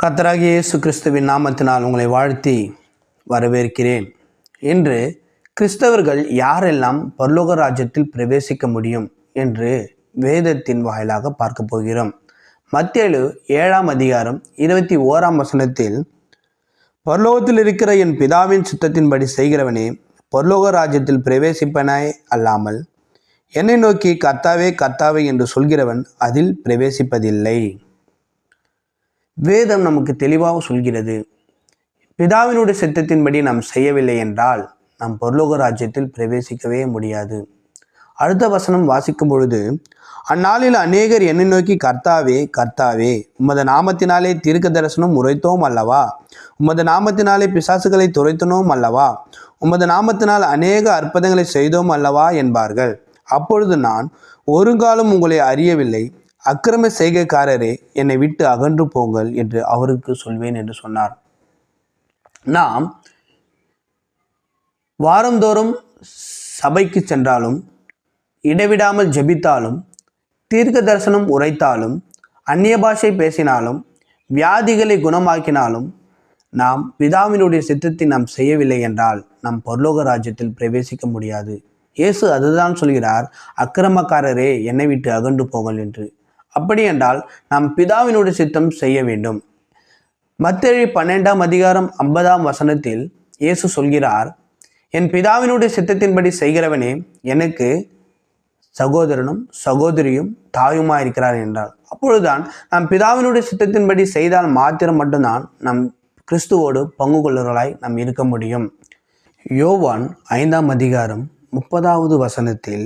கர்த்தராகிய இயேசு கிறிஸ்துவின் நாமத்தினால் உங்களை வாழ்த்தி வரவேற்கிறேன். இன்று கிறிஸ்தவர்கள் யாரெல்லாம் பரலோக ராஜ்யத்தில் பிரவேசிக்க முடியும் என்று வேதத்தின் வாயிலாக பார்க்க போகிறோம். மத்தேயு 7ஆம் அதிகாரம் 21ஆம் வசனத்தில், பரலோகத்தில் இருக்கிற என் பிதாவின் சுத்தத்தின்படி செய்கிறவனே பரலோக ராஜ்யத்தில் பிரவேசிப்பனாய் அல்லாமல் என்னை நோக்கி கர்த்தாவே கர்த்தாவே என்று சொல்கிறவன் அதில் பிரவேசிப்பதில்லை. வேதம் நமக்கு தெளிவாக சொல்கிறது, பிதாவினுடைய சித்தத்தின்படி நாம் செய்யவில்லை என்றால் நாம் பரலோக ராஜ்யத்தில் பிரவேசிக்கவே முடியாது. அடுத்த வசனம் வாசிக்கும் பொழுது, அந்நாளில் அநேகர் என்னை நோக்கி கர்த்தாவே கர்த்தாவே உமது நாமத்தினாலே தீர்க்க தரிசனம் உரைத்தோம் அல்லவா, உமது நாமத்தினாலே பிசாசுகளை துரைத்தனோம் அல்லவா, உமது நாமத்தினால் அநேக அற்புதங்களை செய்தோம் அல்லவா என்பார்கள். அப்பொழுது நான், ஒருங்காலம் உங்களை அறியவில்லை, அக்கிரம செய்கைக்காரரே என்னை விட்டு அகன்று போங்கள் என்று அவருக்கு சொல்வேன் என்று சொன்னார். நாம் வாரந்தோறும் சபைக்கு சென்றாலும், இடைவிடாமல் ஜெபித்தாலும், தீர்க்க தரிசனம் உரைத்தாலும், அந்நிய பாஷை பேசினாலும், வியாதிகளை குணமாக்கினாலும், நாம் பிதாவினுடைய சித்தத்தை நாம் செய்யவில்லை என்றால் நாம் பரலோக ராஜ்யத்தில் பிரவேசிக்க முடியாது. இயேசு அதுதான் சொல்கிறார், அக்கிரமக்காரரே என்னை விட்டு அகன்று போங்கள் என்று. அப்படி என்றால் நாம் பிதாவினுடைய சித்தம் செய்ய வேண்டும். மத்தேயு 12ஆம் அதிகாரம் 50ஆம் வசனத்தில் இயேசு சொல்கிறார், என் பிதாவினுடைய சித்தத்தின்படி செய்கிறவனே எனக்கு சகோதரனும் சகோதரியும் தாயுமா இருக்கிறார் என்றார். அப்பொழுதுதான் நாம் பிதாவினுடைய சித்தத்தின்படி செய்தால் மாத்திரம் மட்டும்தான் நம் கிறிஸ்துவோடு பங்கு கொள்ளுவர்களாய் நாம் இருக்க முடியும். யோவான் 5ஆம் அதிகாரம் 30வது வசனத்தில்,